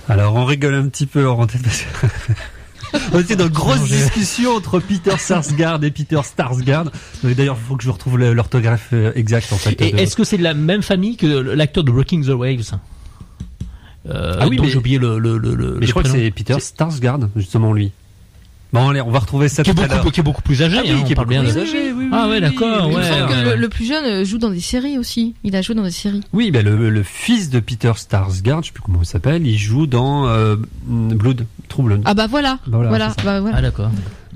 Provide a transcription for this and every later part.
Alors on rigole un petit peu en tête parce que on était dans une grosse discussion entre Peter Sarsgaard et Peter Skarsgård. D'ailleurs, il faut que je retrouve l'orthographe exacte en fait. Et est-ce que c'est de la même famille que l'acteur de Rocking the Waves? Ah oui, dont mais j'ai oublié le mais je crois que c'est Peter Sarsgaard justement lui. Bon allez, on va retrouver ça tout à l'heure. Qui est beaucoup plus âgé. Ah oui, qui est beaucoup plus âgé. Oui, ah ouais, d'accord. Il me Ouais. semble que le plus jeune joue dans des séries aussi. Il a joué dans des séries. Oui, ben le fils de Peter Sarsgaard, je sais plus comment il s'appelle, il joue dans True Blood. Ah bah voilà. Voilà. Ah d'accord.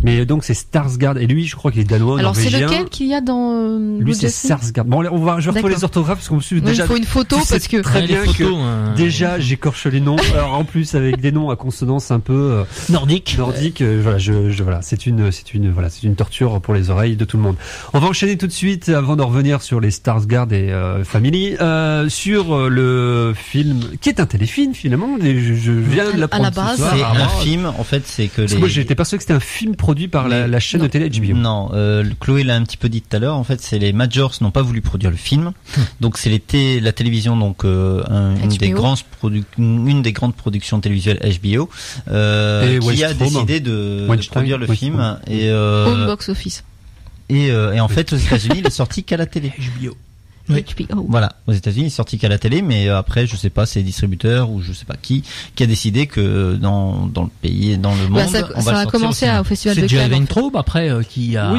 Mais donc c'est Skarsgård et lui, je crois qu'il est danois. Alors norvégien. c'est lequel qu'il y a dans lui c'est Sarsgaard. Bon, je vais retrouver les orthographes parce qu'on me suit déjà. Il faut une photo parce que très bien que déjà j'écorche les noms. Alors en plus avec des noms à consonance un peu nordique. Voilà, c'est une torture pour les oreilles de tout le monde. On va enchaîner tout de suite avant de revenir sur les Skarsgård et Family sur le film qui est un téléfilm finalement. Je viens de l'apprendre. À la base, c'est un film. En fait, c'est que moi j'étais persuadé que c'était un film produit par la chaîne de télé HBO. Non, Chloé l'a un petit peu dit tout à l'heure. En fait, c'est les Majors n'ont pas voulu produire le film. Donc c'est la télévision, donc une des grandes productions télévisuelles HBO, qui a décidé de produire le film et home box office. Et en fait, aux États-Unis, il est sorti qu'à la télé. HBO. Oui. Voilà, aux États-Unis, il est sorti qu'à la télé, mais après, je sais pas, c'est les distributeurs ou je sais pas qui a décidé que dans le pays, dans le monde, ça a commencé au Festival de Cannes. C'est Jerry Weintraub après qui a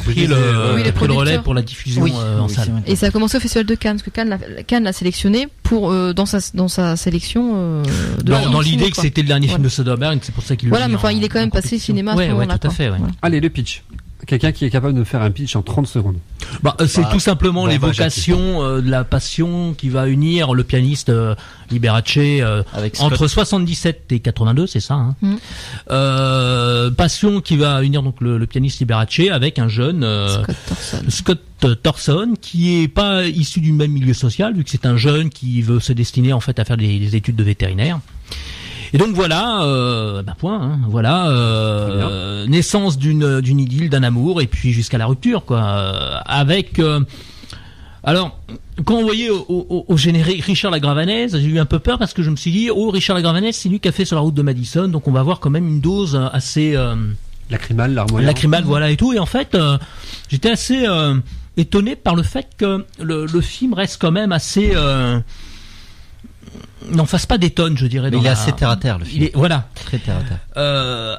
pris le relais pour la diffusion en salle. Et ça a commencé au Festival de Cannes, parce que Cannes l'a sélectionné pour dans sa sélection. Dans l'idée que c'était le dernier film de Soderbergh, c'est pour ça qu'il. Voilà, mais enfin, il est quand même passé cinéma. Ouais, tout à fait. Allez, le pitch. Quelqu'un qui est capable de faire un pitch en 30 secondes. C'est tout simplement l'évocation de la passion qui va unir le pianiste Liberace entre 77 et 82, c'est ça. Passion qui va unir donc le pianiste Liberace avec un jeune Scott Thorson qui est pas issu du même milieu social, vu que c'est un jeune qui veut se destiner en fait à faire des études de vétérinaire. Et donc voilà, naissance d'une idylle, d'un amour, et puis jusqu'à la rupture, quoi. Avec, alors, quand on voyait au générique Richard Lagravanese, j'ai eu un peu peur parce que je me suis dit, Richard Lagravanese, c'est lui qui a fait Sur la route de Madison, donc on va avoir quand même une dose assez lacrymale, larmoyante. Lacrymale, voilà et tout. Et en fait, j'étais assez étonné par le fait que le film reste quand même assez n'en fasse pas des tonnes, je dirais. Mais il est assez terre à terre, le film. Voilà. Très terre à terre.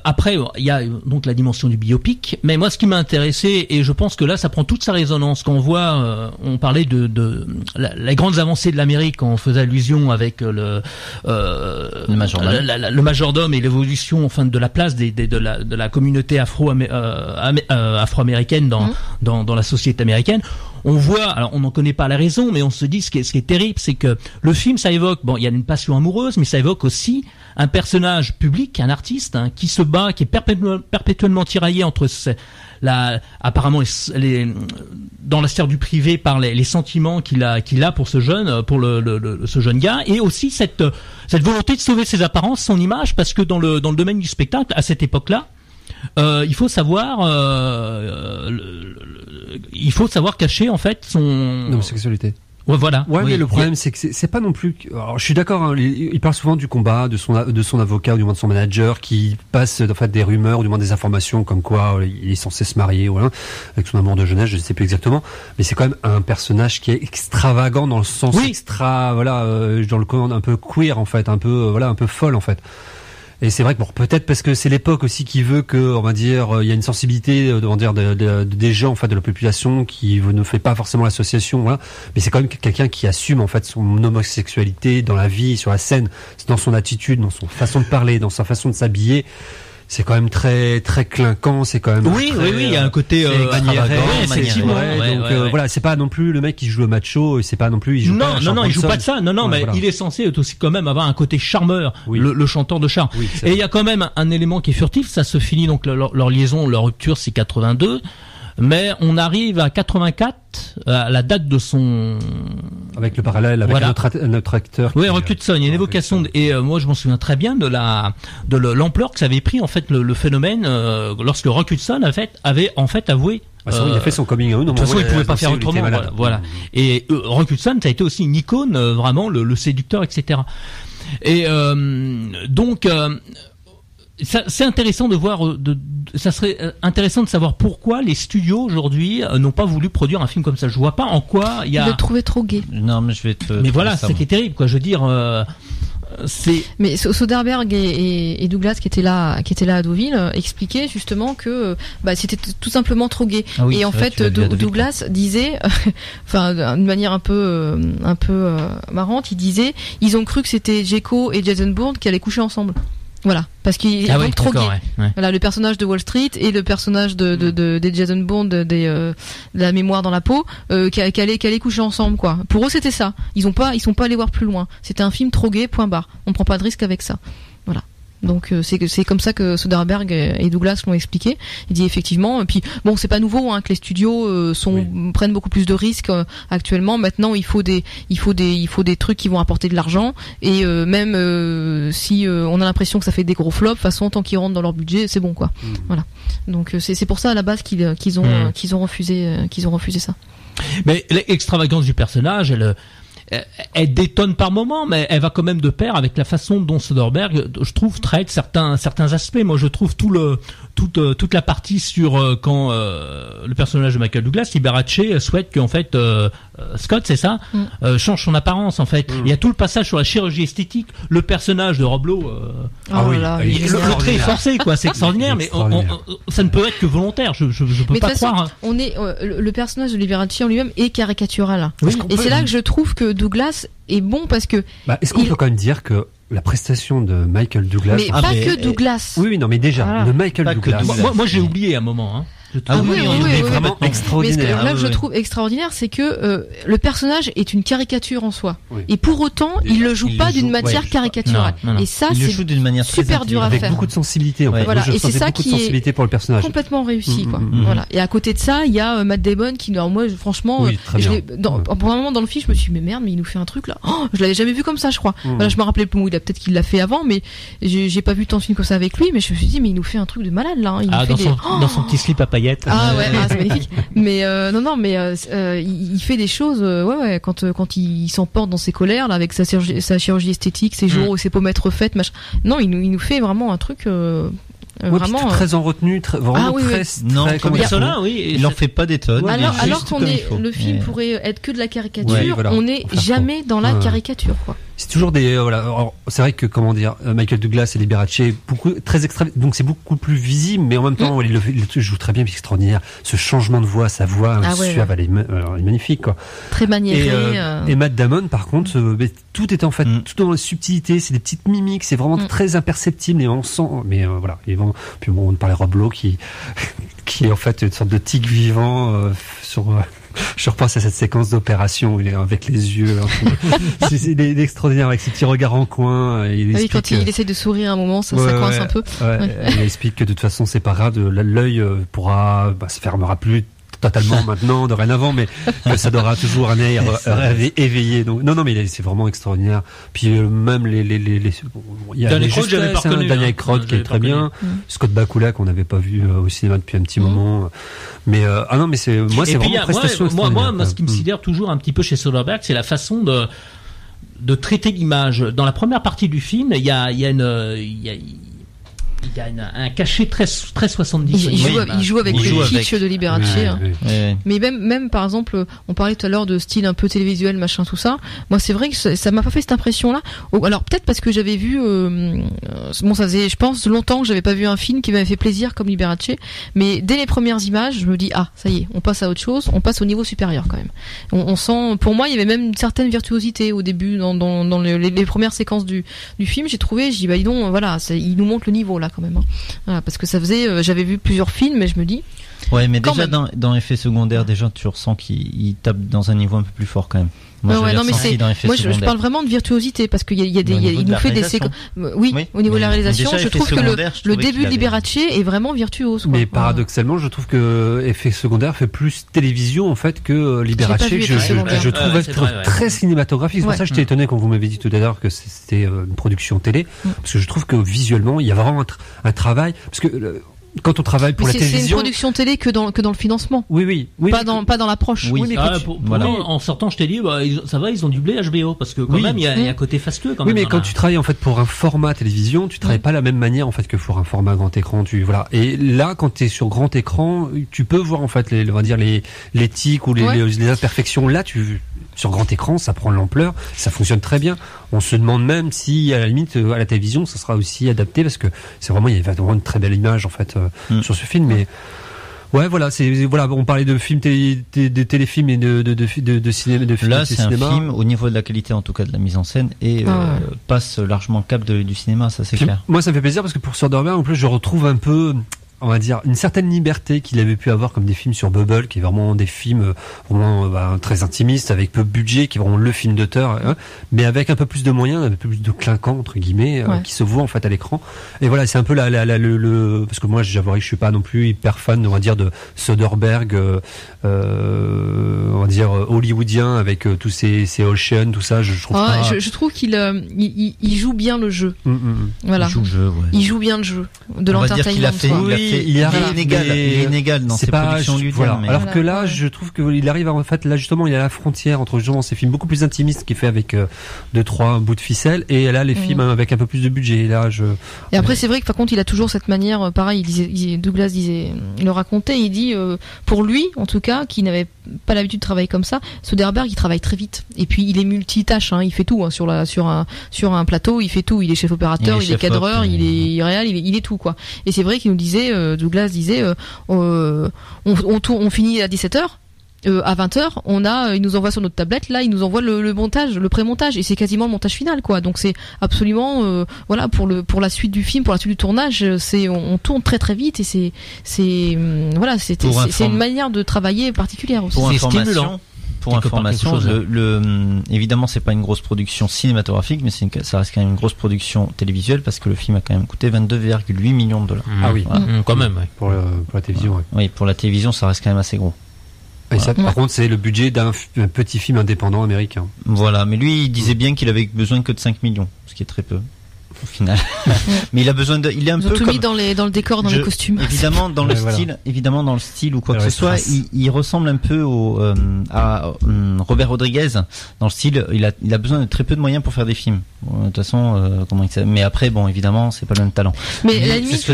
Après, il y a donc la dimension du biopic, mais moi, ce qui m'a intéressé, et je pense que là, ça prend toute sa résonance, quand on voit, on parlait de les grandes avancées de l'Amérique, quand on faisait allusion avec le majordome et l'évolution, enfin, de la place de la communauté afro-américaine dans la société américaine. On voit, alors on n'en connaît pas la raison, mais on se dit ce qui est terrible, c'est que le film, ça évoque, il y a une passion amoureuse, mais ça évoque aussi un personnage public, un artiste, qui se bat, qui est perpétuellement tiraillé entre apparemment dans la sphère du privé par les sentiments qu'il a pour ce jeune, ce jeune gars, et aussi cette volonté de sauver ses apparences, son image, parce que dans le domaine du spectacle, à cette époque-là, il faut savoir cacher en fait son homosexualité. Ouais, voilà. Ouais, mais le problème c'est que c'est pas non plus. Alors, je suis d'accord. Il parle souvent du combat de son avocat ou du moins de son manager qui passe en fait des rumeurs ou du moins des informations comme quoi il est censé se marier, voilà, avec son amour de jeunesse. Je sais plus exactement, mais c'est quand même un personnage qui est extravagant dans le sens dans le côté un peu queer en fait, un peu folle en fait. Et c'est vrai que peut-être parce que c'est l'époque aussi qui veut que, on va dire, il y a une sensibilité, des gens, en fait, de la population qui ne fait pas forcément l'association, voilà. Mais c'est quand même quelqu'un qui assume, en fait, son homosexualité dans la vie, sur la scène, dans son attitude, dans son façon de parler, dans sa façon de s'habiller. C'est quand même très très clinquant, c'est quand même il y a un côté effectivement. Voilà, c'est pas non plus le mec qui joue le macho, c'est pas non plus il joue pas de ça. Mais voilà. Il est censé aussi quand même avoir un côté charmeur, le chanteur de charme. Oui, et il y a quand même un élément qui est furtif, ça se finit donc leur liaison, leur rupture c'est 82. Mais on arrive à 84, à la date de son... Avec le parallèle avec notre acteur. Oui, Rock Hudson, il y a une évocation, et moi je m'en souviens très bien de l'ampleur que ça avait pris en fait le phénomène lorsque Rock Hudson avait en fait avoué. Il a fait son coming out. De toute façon, il pouvait pas faire autrement. Voilà. Et Rock Hudson, ça a été aussi une icône, vraiment le séducteur, etc. Et donc c'est intéressant de voir. Ça serait intéressant de savoir pourquoi les studios aujourd'hui n'ont pas voulu produire un film comme ça. Je vois pas en quoi il y a. Je le trouvais trop gay. Non, mais je vais te. Mais voilà, c'est qui est terrible, quoi. Je veux dire. Mais Soderbergh et Douglas qui étaient là à Deauville expliquaient justement que c'était tout simplement trop gay. Ah oui, et en fait Douglas disait enfin d'une manière un peu marrante, il disait ils ont cru que c'était Jekyll et Jason Bourne qui allaient coucher ensemble. Voilà, parce qu'il est donc trop gay. Ouais. Voilà, le personnage de Wall Street et le personnage de Jason Bourne de la mémoire dans la peau qui allaient coucher ensemble, quoi. Pour eux, c'était ça. Ils sont pas allés voir plus loin. C'était un film trop gay, point barre. On prend pas de risque avec ça. Voilà. Donc c'est comme ça que Soderbergh et Douglas l'ont expliqué. Il dit effectivement. Et puis bon, c'est pas nouveau que les studios prennent beaucoup plus de risques actuellement. Maintenant, il faut des trucs qui vont apporter de l'argent. Et même si on a l'impression que ça fait des gros flops, de toute façon, tant qu'ils rentrent dans leur budget, c'est bon, quoi. Voilà. Donc c'est pour ça à la base qu'ils ont refusé ça. Mais l'extravagance du personnage, elle détonne par moment, mais elle va quand même de pair avec la façon dont Soderbergh, je trouve, traite certains aspects. Moi, je trouve toute la partie sur quand le personnage de Michael Douglas, Liberace, souhaite qu'en fait Scott, c'est ça, change son apparence. En fait, il y a tout le passage sur la chirurgie esthétique. Le personnage de Rob Lowe, le trait est forcé, quoi. C'est extraordinaire, mais ça ne peut être que volontaire. Je peux pas croire. On est le personnage de Liberace en lui-même est caricatural. Oui. Et c'est là que je trouve que Douglas est bon parce que. Est-ce qu'on peut quand même dire que la prestation de Michael Douglas. Mais pas que Douglas. Oui, non, mais déjà, de Michael Douglas. Moi, j'ai oublié à un moment, hein. Oui, vraiment extraordinaire. Mais là que je trouve extraordinaire, c'est que le personnage est une caricature en soi. Oui. Et pour autant, il le joue pas d'une matière caricaturale. Non. Et ça, c'est d'une manière super dur à faire. Avec beaucoup de sensibilité, en fait. Voilà. Moi, et c'est ça qui est pour le personnage. Complètement réussi, quoi. Voilà. Et à côté de ça, il y a Matt Damon qui, moi, franchement, pour un moment dans le film, je me suis dit, mais merde, mais il nous fait un truc là. Oh, je l'avais jamais vu comme ça, je crois. Voilà, je me rappelais plus. Peut-être qu'il l'a fait avant, mais j'ai pas vu tant de films comme ça avec lui. Mais je me suis dit, mais il nous fait un truc de malade là. Dans son petit slip à paillettes. Ah ouais. C'est magnifique. Mais il fait des choses quand il s'emporte dans ses colères là avec sa chirurgie esthétique, ses jours, ses pommettes refaites, machin. Non, il nous fait vraiment un truc vraiment très en retenue, vraiment très comme ça, oui, il en fait pas des tonnes. Alors qu'on le film pourrait être que de la caricature, on n'est jamais dans la caricature, quoi. C'est toujours des Alors, c'est vrai que Michael Douglas et Liberace très extra, donc c'est beaucoup plus visible, mais en même temps il joue très bien, c'est extraordinaire. Ce changement de voix, sa voix suave, elle est magnifique, quoi. Très maniérée. Et Matt Damon, par contre, tout est en fait tout dans la subtilité, c'est des petites mimiques, c'est vraiment très imperceptible et on sent. Mais voilà, puis bon, on parlait Rob Lowe qui est en fait une sorte de tic vivant sur. Je repense à cette séquence d'opération où il est avec les yeux. C'est extraordinaire avec ses petits regards en coin. Quand il essaie de sourire à un moment, ça coince un peu. Il explique que de toute façon, c'est pas grave. L'œil se fermera plus totalement maintenant, dorénavant, mais ça aura toujours un air éveillé. Donc, non, mais c'est vraiment extraordinaire. Puis même il y a Daniel Aykroyd qui est très bien. Scott Bakula qu'on n'avait pas vu au cinéma depuis un petit moment. Mais mais c'est vraiment prestation extraordinaire. Moi, ce qui me sidère toujours un petit peu chez Soderbergh, c'est la façon de traiter l'image. Dans la première partie du film, il y a un cachet très 70. Il joue avec le kitsch de Liberace. Mais même par exemple, on parlait tout à l'heure de style un peu télévisuel, machin, tout ça. Moi, c'est vrai que ça m'a pas fait cette impression-là. Alors peut-être parce que j'avais vu, ça faisait, je pense, longtemps que j'avais pas vu un film qui m'avait fait plaisir comme Liberace. Mais dès les premières images, je me dis ça y est, on passe à autre chose, on passe au niveau supérieur quand même. On sent, pour moi, il y avait même une certaine virtuosité au début dans les premières séquences du film. J'ai trouvé, dis donc, voilà, il nous montre le niveau là quand même. Voilà, parce que ça faisait, j'avais vu plusieurs films, mais je me dis. Ouais, mais déjà dans Effets secondaires, déjà tu ressens qu'il tape dans un niveau un peu plus fort quand même. Moi, je parle vraiment de virtuosité parce qu'il il nous fait des séquences. Oui, au niveau de la réalisation, je trouve que le début de Liberace est vraiment virtuose. Mais paradoxalement, je trouve que Effets secondaires fait plus télévision en fait que Liberace. Je trouve être très cinématographique. C'est pour ça que j'étais étonné quand vous m'avez dit tout à l'heure que c'était une production télé, parce que je trouve que visuellement, il y a vraiment un travail, parce que quand on travaille pour la télévision, c'est une production télé que dans le financement. Oui. Pas dans l'approche. Oui, mais voilà. En sortant, je t'ai dit, ça va, ils ont doublé HBO parce que quand même, il y a un côté fastueux quand même. Oui, mais quand tu travailles en fait pour un format télévision, tu travailles pas de la même manière en fait que pour un format grand écran. Voilà. Et là, quand tu es sur grand écran, tu peux voir en fait les tics ou les imperfections. Là, sur grand écran, ça prend de l'ampleur, ça fonctionne très bien. On se demande même si, à la limite, à la télévision, ça sera aussi adapté parce que il y a vraiment une très belle image en fait sur ce film. Mais ouais, voilà, on parlait de films, de téléfilms et de cinéma, de films. Là, c'est un film au niveau de la qualité, en tout cas de la mise en scène, et passe largement le cap du cinéma, ça c'est clair. Moi, ça me fait plaisir parce que pour Soderbergh, en plus, je retrouve un peu, on va dire, une certaine liberté qu'il avait pu avoir comme des films sur Bubble, qui est vraiment des films vraiment très intimistes, avec peu de budget, qui est vraiment le film d'auteur, mais avec un peu plus de moyens, un peu plus de clinquant entre guillemets, qui se voit en fait à l'écran. Et voilà, c'est un peu parce que moi, j'avouerai que je suis pas non plus hyper fan, on va dire, de Soderbergh, on va dire hollywoodien, avec tous ces Ocean, tout ça. Je trouve je trouve qu'il il joue bien le jeu. Voilà. Il joue bien le jeu de l'entertainment. Il est inégal dans ses productions lui. Voilà. Alors que là, je trouve qu'il arrive en fait, là justement, il y a la frontière entre justement ces films beaucoup plus intimistes qu'il fait avec 2-3 bouts de ficelle, et là les films avec un peu plus de budget. Et après, c'est vrai que par contre, il a toujours cette manière, pareil, Douglas le racontait, il dit, pour lui, en tout cas, qui n'avait pas l'habitude de travailler comme ça, Soderbergh, il travaille très vite. Et puis, il est multitâche, il fait tout, sur un plateau, il fait tout. Il est chef opérateur, il est cadreur, il est réal, il est tout, quoi. Et c'est vrai qu'il nous disait, Douglas disait, on finit à 17h. À 20h, il nous envoie sur notre tablette, là, il nous envoie le montage, le pré-montage, et c'est quasiment le montage final, quoi. Donc c'est absolument, pour la suite du film, pour la suite du tournage, on tourne très très vite, et c'est une manière de travailler particulière aussi. Pour information, évidemment, c'est pas une grosse production cinématographique, mais ça reste quand même une grosse production télévisuelle, parce que le film a quand même coûté 22,8 millions de dollars. Ah oui, quand même. Ouais. Pour la télévision. Ouais. Oui, pour la télévision, ça reste quand même assez gros. Et ça, par contre, c'est le budget d'un petit film indépendant américain. Voilà, mais lui, il disait bien qu'il avait besoin que de 5 millions, ce qui est très peu. Au final. Mais il a besoin il est un peu tout mis dans le décor, dans les costumes. Évidemment, dans le style ou quoi que ce soit, il ressemble un peu à Robert Rodriguez. Dans le style, il a besoin de très peu de moyens pour faire des films. De toute façon, mais après, bon, évidemment, c'est pas le même talent. Mais la limite,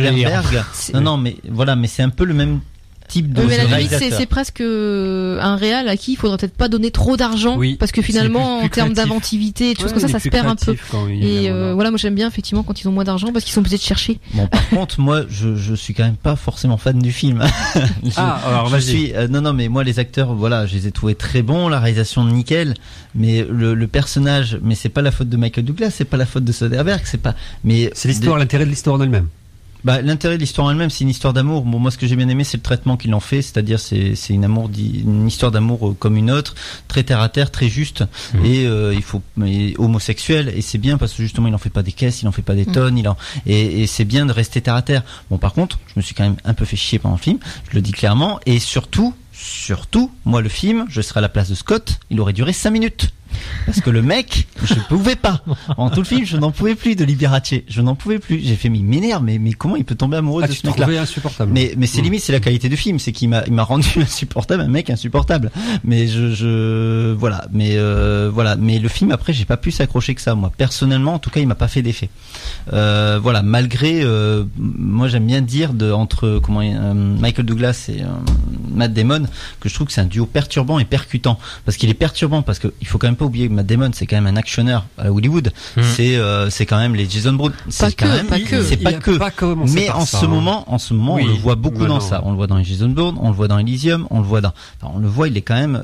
mais c'est un peu le même type de réalisateur. C'est presque un réal à qui il faudrait peut-être pas donner trop d'argent, parce que finalement, en termes d'inventivité et de choses comme ça se perd un peu. Et moi j'aime bien effectivement quand ils ont moins d'argent, parce qu'ils sont obligés de chercher. Bon, par contre, moi je suis quand même pas forcément fan du film. Mais moi les acteurs, je les ai trouvés très bons, la réalisation nickel, mais le personnage, mais c'est pas la faute de Michael Douglas, c'est pas la faute de Soderbergh, c'est l'histoire, l'intérêt de l'histoire en elle-même. L'intérêt de l'histoire en elle-même, c'est une histoire d'amour. Bon, moi, ce que j'ai bien aimé, c'est le traitement qu'ils en fait, c'est-à-dire c'est une histoire d'amour comme une autre, très terre à terre, très juste, et homosexuel, et c'est bien parce que justement, il en fait pas des caisses, il en fait pas des tonnes, et c'est bien de rester terre à terre. Bon, par contre, je me suis quand même un peu fait chier pendant le film, je le dis clairement, et surtout, moi, le film, je serais à la place de Scott, il aurait duré 5 minutes. Parce que le mec, je pouvais pas. En tout le film, je n'en pouvais plus de Liberace. Je n'en pouvais plus. J'ai fait, mais il m'énerve, mais comment il peut tomber amoureux de ce mec-là? Insupportable. Mais c'est limite, c'est la qualité du film, c'est qu'il m'a rendu insupportable, un mec insupportable. Mais voilà. Mais le film, après, j'ai pas pu s'accrocher que ça, moi. Personnellement, en tout cas, il m'a pas fait d'effet. Malgré, moi, j'aime bien dire entre Michael Douglas et Matt Damon, que je trouve que c'est un duo perturbant et percutant. Parce qu'il est perturbant, parce que il faut quand même pas oublier que Matt Damon, c'est quand même un actionneur à Hollywood. C'est quand même les Jason Bourne. C'est pas que. Mais en ce moment, on le voit beaucoup dans ça. On le voit dans les Jason Bourne, on le voit dans Elysium, il est quand même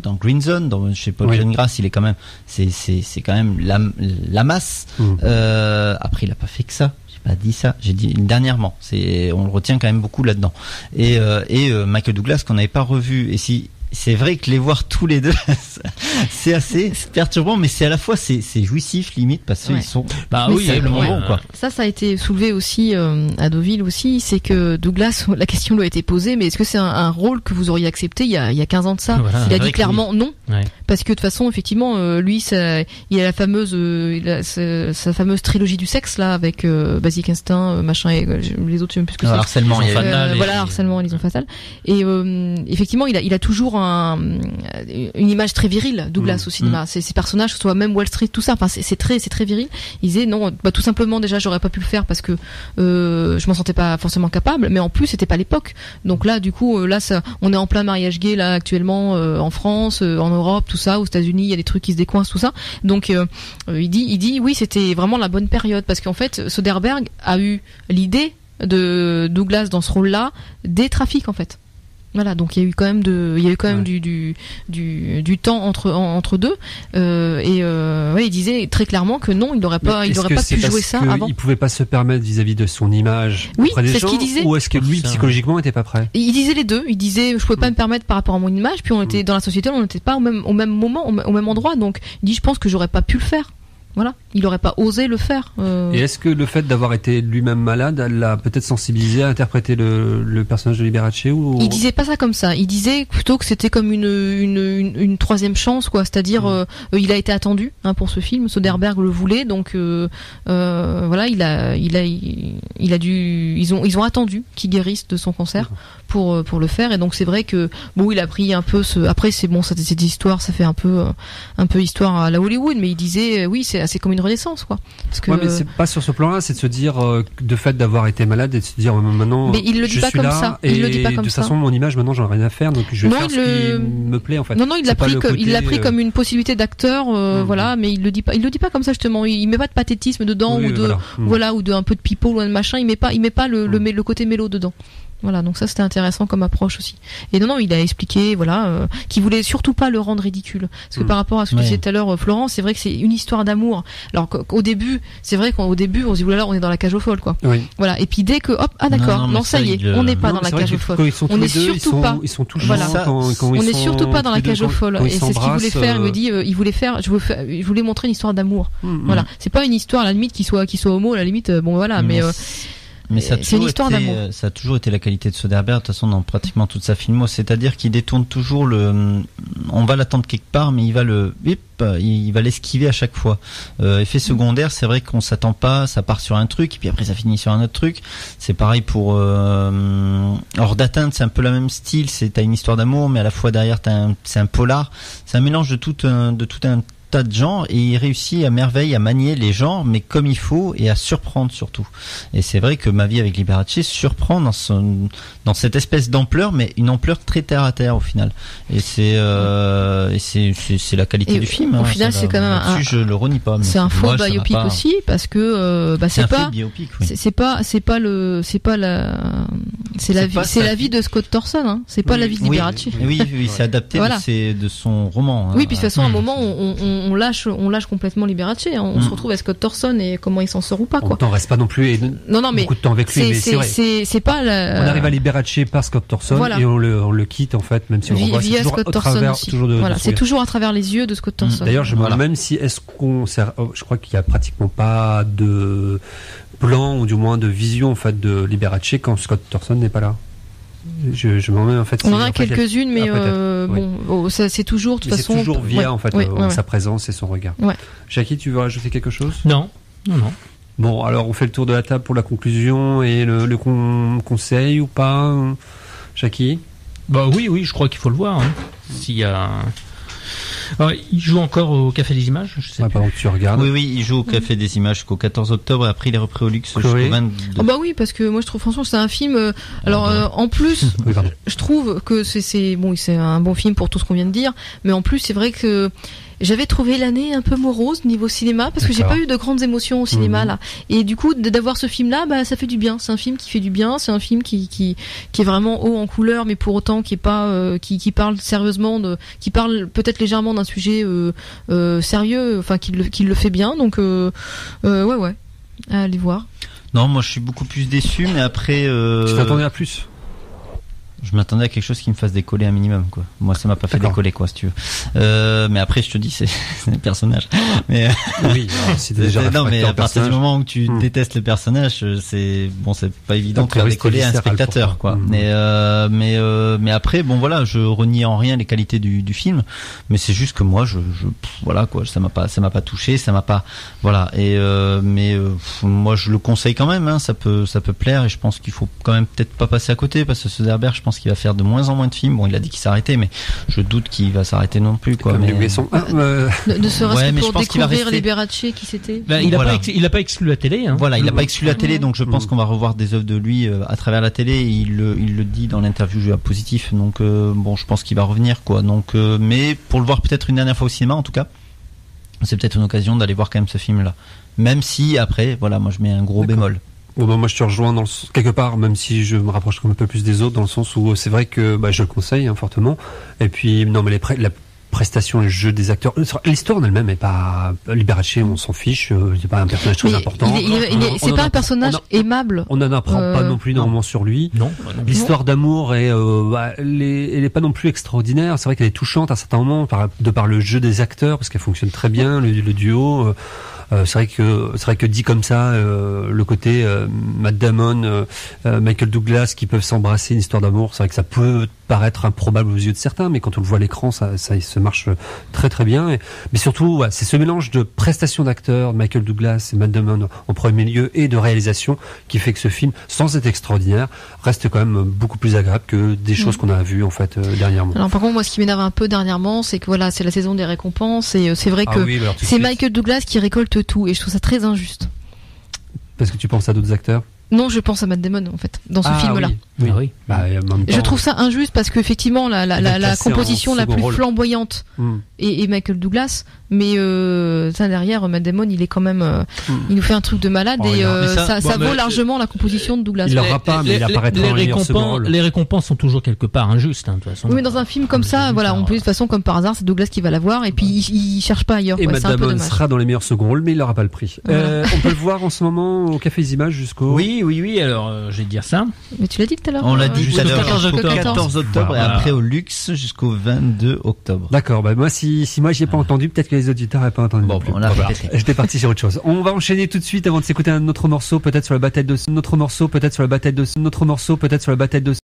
dans Green Zone, dans chez Paul Greengrass, il est quand même, c'est quand même la masse. Après, il a pas fait que ça. J'ai pas dit ça, j'ai dit dernièrement. On le retient quand même beaucoup là-dedans. Et Michael Douglas qu'on n'avait pas revu. Et si c'est vrai que les voir tous les deux, c'est assez perturbant, mais c'est à la fois c'est jouissif limite parce qu'ils sont terriblement bons quoi. Ça a été soulevé aussi à Deauville aussi, c'est que Douglas, la question lui a été posée, mais est-ce que c'est un rôle que vous auriez accepté il y a 15 ans de ça? Voilà, il a dit clairement non, parce que de toute façon effectivement lui il a la fameuse sa fameuse trilogie du sexe là avec Basic Instinct machin et les autres je sais même plus ce que c'est. Harcèlement, harcèlement, liaison fatale. Et effectivement il a toujours une image très virile, Douglas au cinéma. Ces personnages, que ce soit même Wall Street, tout ça, enfin c'est très viril. Il disait non, tout simplement déjà j'aurais pas pu le faire parce que je m'en sentais pas forcément capable, mais en plus c'était pas l'époque. Donc là du coup on est en plein mariage gay là actuellement en France, en Europe, tout ça, aux États-Unis, il y a des trucs qui se décoincent, tout ça. Donc il dit oui, c'était vraiment la bonne période parce qu'en fait Soderbergh a eu l'idée de Douglas dans ce rôle-là des trafics en fait. Voilà, donc il y a eu quand même du temps entre deux il disait très clairement que non, il n'aurait pas pu jouer ça avant. Il pouvait pas se permettre vis-à-vis de son image auprès des gens, ou est-ce que lui psychologiquement était pas prêt? Il disait les deux. Il disait je pouvais pas me permettre par rapport à mon image, puis on était dans la société, on n'était pas au même moment, au même endroit, donc il dit je pense que j'aurais pas pu le faire. Voilà, il n'aurait pas osé le faire. Et est-ce que le fait d'avoir été lui-même malade l'a peut-être sensibilisé à interpréter le personnage de Liberace ou... Il disait pas ça comme ça. Il disait plutôt que c'était comme une troisième chance, quoi. C'est-à-dire, il a été attendu pour ce film. Soderbergh le voulait, donc voilà, ils ont attendu qu'il guérisse de son cancer pour le faire. Et donc c'est vrai que bon, il a pris un peu Après c'est cette histoire, ça fait un peu histoire à la Hollywood, mais il disait oui, c'est comme une renaissance quoi. Parce que mais c'est pas sur ce plan-là, c'est de se dire de fait d'avoir été malade et de se dire maintenant mais il le dit pas comme ça. Il le dit pas comme ça. De toute façon mon image maintenant j'en ai rien à faire, donc je vais faire ce qui me plaît en fait. Non, il l'a pris comme une possibilité d'acteur voilà, mais il le dit pas comme ça justement. Il met pas de pathétisme dedans ou de un peu de people ou de machin, il met pas le côté mélo dedans. Voilà, donc ça c'était intéressant comme approche aussi. Et non, il a expliqué, qu'il voulait surtout pas le rendre ridicule. Parce que par rapport à ce que disait tout à l'heure Florent, c'est vrai que c'est une histoire d'amour. Alors qu'au début, c'est vrai qu'au début, on se dit oulala, on est dans la cage aux folles, quoi. Oui. Voilà. Et puis dès que ça y est, on n'est pas dans la cage aux folles. On est surtout pas. Ils sont toujours on est surtout pas dans la cage aux folles. Et c'est ce qu'il voulait faire. Il me dit, je voulais montrer une histoire d'amour. Voilà. C'est pas une histoire à la limite qui soit homo à la limite. Bon voilà, mais c'est une histoire d'amour. Ça a toujours été la qualité de Soderbergh, de toute façon, dans pratiquement toute sa filmo, c'est-à-dire qu'il détourne toujours on va l'attendre quelque part, mais il va l'esquiver à chaque fois. Effet secondaire, c'est vrai qu'on s'attend pas, ça part sur un truc, et puis après ça finit sur un autre truc. C'est pareil pour Hors d'atteinte, c'est un peu le même style, t'as une histoire d'amour, mais à la fois derrière c'est un polar. C'est un mélange de tout un tas de genres, et il réussit à merveille à manier les genres, mais comme il faut, et à surprendre surtout. Et c'est vrai que Ma vie avec Liberace surprend dans cette espèce d'ampleur, mais une ampleur très terre à terre au final. Et c'est la qualité du film. Au final, c'est quand même je le renie pas. C'est un faux biopic aussi, parce que c'est pas biopic, c'est la vie de Scott Thorson, hein. C'est pas la vie de Liberace. Oui, c'est adapté de son roman. Oui, puis de toute façon, à un moment, on lâche complètement Liberace. On se retrouve à Scott Thorson et comment il s'en sort ou pas, quoi. On t'en reste pas non plus mais beaucoup de temps avec lui, mais c'est vrai. C'est pas on arrive à Liberace par Scott Thorson et on le quitte en fait, même si on le revoit, c'est toujours à travers c'est toujours à travers les yeux de Scott Thorson. D'ailleurs, je me demande même si je crois qu'il y a pratiquement pas de plan ou du moins de vision en fait de Liberace quand Scott Thorson n'est pas là. Je m'en mets en fait. On en a quelques-unes, mais c'est toujours de toute façon. C'est toujours via en fait sa présence et son regard. Ouais. Jackie, tu veux rajouter quelque chose ? Non. Bon, alors on fait le tour de la table pour la conclusion et le conseil ou pas, Jackie ? Bah oui, je crois qu'il faut le voir. Hein. S'il y a. Alors, il joue encore au Café des Images, je sais pas. Pardon, tu regardes. Oui, il joue au Café des Images jusqu'au 14 octobre et après il est repris au Luxe jusqu'au 22. Oh bah oui, parce que moi je trouve franchement c'est un film. En plus, je trouve que c'est un bon film pour tout ce qu'on vient de dire, mais en plus c'est vrai que j'avais trouvé l'année un peu morose niveau cinéma parce que j'ai pas eu de grandes émotions au cinéma là, et du coup d'avoir ce film là, ça fait du bien. C'est un film qui fait du bien, c'est un film qui est vraiment haut en couleur, mais pour autant qui est pas qui parle sérieusement qui parle peut-être légèrement d'un sujet sérieux, enfin qui le fait bien, donc ouais allez voir. Non, moi je suis beaucoup plus déçu, mais après tu t'attendais à plus? Je m'attendais à quelque chose qui me fasse décoller un minimum, quoi. Moi, ça m'a pas fait décoller, quoi, si tu veux. Mais après, je te dis, c'est le personnage. Mais oui, c'est déjà non, mais à partir du moment où tu détestes le personnage, c'est pas évident de faire décoller un spectateur, quoi. Mais après, bon, voilà, je renie en rien les qualités du film, mais c'est juste que moi, voilà, quoi, ça m'a pas touché, ça m'a pas, voilà. Moi, je le conseille quand même, hein, ça peut plaire, et je pense qu'il faut quand même peut-être pas passer à côté, parce que Soderbergh, je pense qu'il va faire de moins en moins de films. Bon, il a dit qu'il s'arrêtait, mais je doute qu'il va s'arrêter non plus, quoi. Ne serait-ce que pour découvrir Liberace qui c'était. Il a pas exclu la télé, hein. Voilà, il a pas exclu la télé, donc je pense qu'on va revoir des œuvres de lui à travers la télé. Il le dit dans l'interview positif, donc bon, je pense qu'il va revenir, quoi. Donc, mais pour le voir peut-être une dernière fois au cinéma, en tout cas, c'est peut-être une occasion d'aller voir quand même ce film-là. Même si après, voilà, moi je mets un gros bémol. Bon, bah, moi je te rejoins quelque part, même si je me rapproche un peu plus des autres, dans le sens où c'est vrai que je le conseille fortement. Et puis non, mais la prestation, le jeu des acteurs, l'histoire en elle-même est pas Liberace, on s'en fiche, c'est pas un personnage très important. C'est pas un personnage aimable. On n'en apprend pas non plus énormément sur lui. Non. L'histoire d'amour est, elle est pas non plus extraordinaire. C'est vrai qu'elle est touchante à certains moments de par le jeu des acteurs, parce qu'elle fonctionne très bien, le duo. C'est vrai que dit comme ça, le côté Matt Damon, Michael Douglas qui peuvent s'embrasser, une histoire d'amour, c'est vrai que ça peut paraître improbable aux yeux de certains, mais quand on le voit à l'écran, ça se marche très très bien. Mais surtout, c'est ce mélange de prestations d'acteurs, Michael Douglas et Matt Damon en premier lieu, et de réalisation qui fait que ce film, sans être extraordinaire, reste quand même beaucoup plus agréable que des choses qu'on a vues en fait dernièrement. Alors par contre, moi, ce qui m'énerve un peu dernièrement, c'est que voilà, c'est la saison des récompenses, et c'est vrai que c'est Michael Douglas qui récolte tout, et je trouve ça très injuste. Parce que tu penses à d'autres acteurs? Non, je pense à Matt Damon en fait dans ce film-là. Oui. Je trouve ça injuste parce qu'effectivement la composition la plus flamboyante est Michael Douglas, mais ça derrière Matt Damon, il est quand même il nous fait un truc de malade, et ça vaut largement la composition de Douglas. Il l'aura pas, mais il apparaîtra dans les second rôle. Les récompenses sont toujours quelque part injustes, hein, de toute façon. Oui, mais dans un film comme ça, voilà, on peut de toute façon comme par hasard, c'est Douglas qui va l'avoir, et puis il cherche pas ailleurs. Et Matt Damon sera dans les meilleurs second rôles, mais il n'aura pas le prix. On peut le voir en ce moment au Café des Images jusqu'au. Oui. Alors, je vais te dire ça. Mais tu l'as dit tout à l'heure. On l'a dit tout à l'heure. 14 octobre, et après au Luxe jusqu'au 22 octobre. D'accord. Moi, si moi j'ai pas entendu, peut-être que les auditeurs n'avaient pas entendu. Bon, on l'a répété. J'étais parti sur autre chose. On va enchaîner tout de suite avant de s'écouter un autre morceau, peut-être sur la bataille de